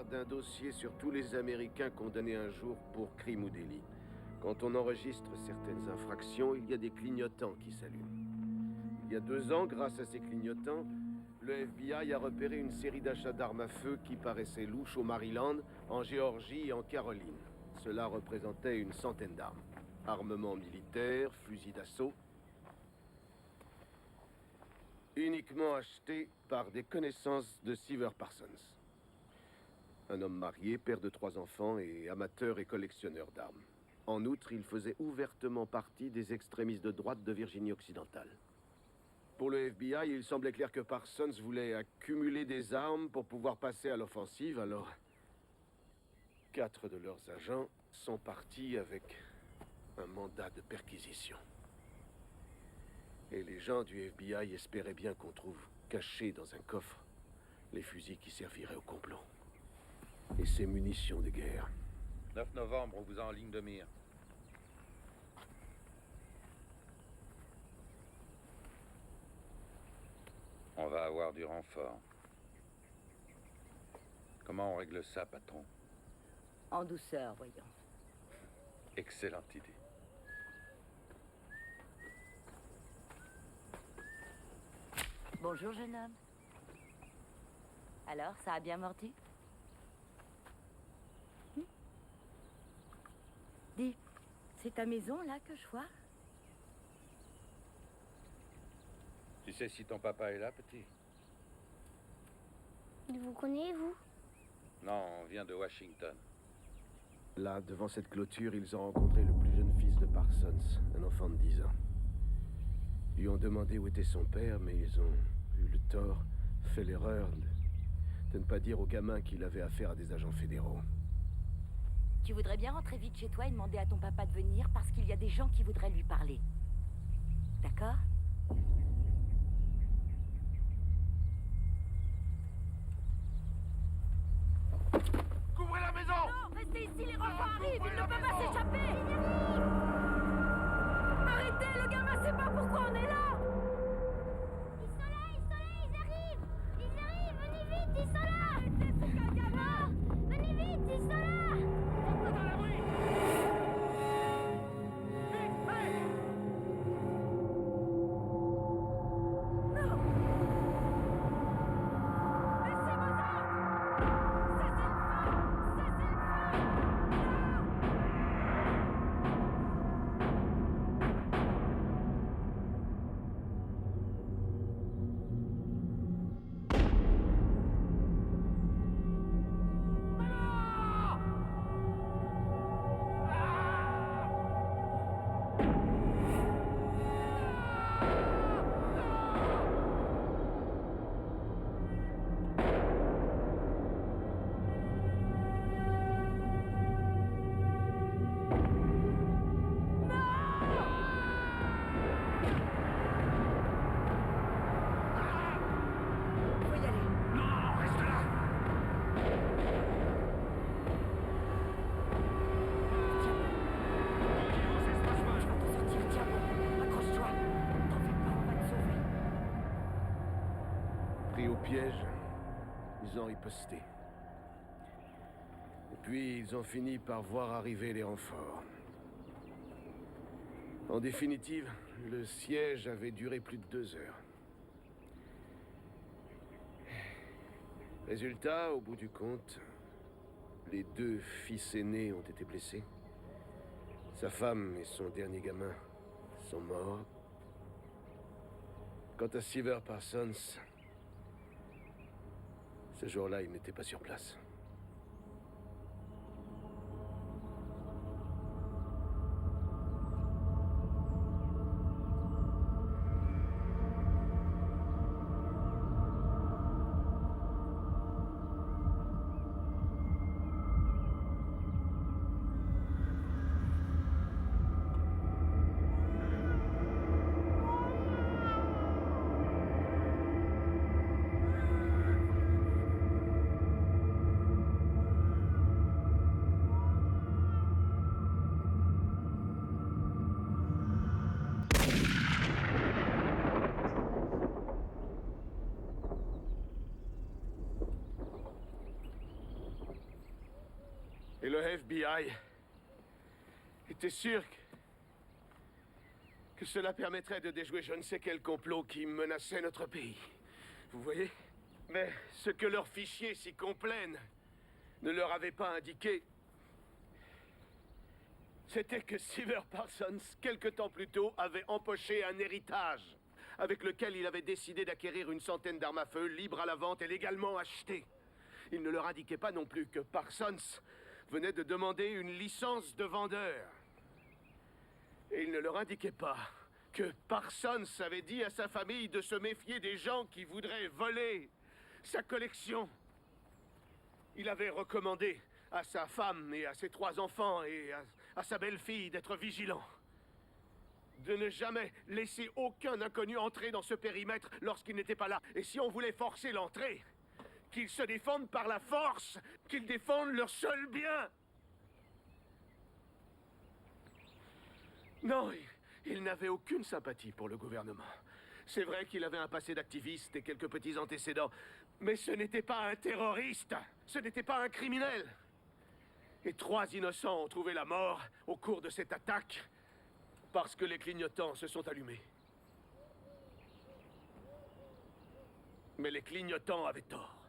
garde un dossier sur tous les Américains condamnés un jour pour crime ou délit. Quand on enregistre certaines infractions, il y a des clignotants qui s'allument. Il y a 2 ans, grâce à ces clignotants, le FBI a repéré une série d'achats d'armes à feu qui paraissaient louches au Maryland, en Géorgie et en Caroline. Cela représentait une centaine d'armes. Armement militaire, fusils d'assaut. Uniquement achetés par des connaissances de Seaver Parsons. Un homme marié, père de 3 enfants et amateur et collectionneur d'armes. En outre, il faisait ouvertement partie des extrémistes de droite de Virginie occidentale. Pour le FBI, il semblait clair que Parsons voulait accumuler des armes pour pouvoir passer à l'offensive, alors 4 de leurs agents sont partis avec un mandat de perquisition. Et les gens du FBI espéraient bien qu'on trouve, cachés dans un coffre, les fusils qui serviraient au complot. Et ces munitions de guerre. 9 novembre, on vous a en ligne de mire. On va avoir du renfort. Comment on règle ça, patron? En douceur, voyons. Excellente idée. Bonjour, jeune homme. Alors, ça a bien mordu? Dis, c'est ta maison, là, que je vois? Tu sais si ton papa est là, petit? Il vous connaît, vous? Non, on vient de Washington. Là, devant cette clôture, ils ont rencontré le plus jeune fils de Parsons, un enfant de 10 ans. Ils lui ont demandé où était son père, mais ils ont eu le tort, fait l'erreur de ne pas dire au gamin qu'il avait affaire à des agents fédéraux. Tu voudrais bien rentrer vite chez toi et demander à ton papa de venir parce qu'il y a des gens qui voudraient lui parler. D'accord? Couvrez la maison! Non, restez ici, les renforts arrivent! Il ne peut pas s'échapper! Arrêtez, le gamin sait pas pourquoi on est là! Ils arrivent! Ils arrivent! Venez vite, ils sont là! Arrêtez, c'est qu'un gamin! Venez vite, ils sont là! Faites-le dans l'abri! Vite, vite! Non! Laissez vos armes! Cessez le feu! Cessez le feu! Non! Faut y aller. Non, reste là! C'est ce passe-mal. Tu vas t'en sortir, tiens bon. Accroche-toi. T'en fais pas, on va te sauver. Pris au piège, ils ont riposté. Et puis, ils ont fini par voir arriver les renforts. En définitive, le siège avait duré plus de 2 heures. Résultat, au bout du compte, les 2 fils aînés ont été blessés. Sa femme et son dernier gamin sont morts. Quant à Seaver Parsons, ce jour-là, il n'était pas sur place. Et le FBI était sûr que cela permettrait de déjouer je ne sais quel complot qui menaçait notre pays. Vous voyez? Mais ce que leurs fichiers si complets ne leur avaient pas indiqué, c'était que Seaver Parsons, quelque temps plus tôt, avait empoché un héritage avec lequel il avait décidé d'acquérir une centaine d'armes à feu libres à la vente et légalement achetées. Il ne leur indiquait pas non plus que Parsons venait de demander une licence de vendeur. Et il ne leur indiquait pas que Parsons avait dit à sa famille de se méfier des gens qui voudraient voler sa collection. Il avait recommandé à sa femme et à ses 3 enfants et à sa belle-fille d'être vigilants. De ne jamais laisser aucun inconnu entrer dans ce périmètre lorsqu'il n'était pas là. Et si on voulait forcer l'entrée, qu'ils se défendent par la force, qu'ils défendent leur seul bien. Non, il n'avait aucune sympathie pour le gouvernement. C'est vrai qu'il avait un passé d'activiste et quelques petits antécédents, mais ce n'était pas un terroriste, ce n'était pas un criminel. Et 3 innocents ont trouvé la mort au cours de cette attaque parce que les clignotants se sont allumés. Mais les clignotants avaient tort.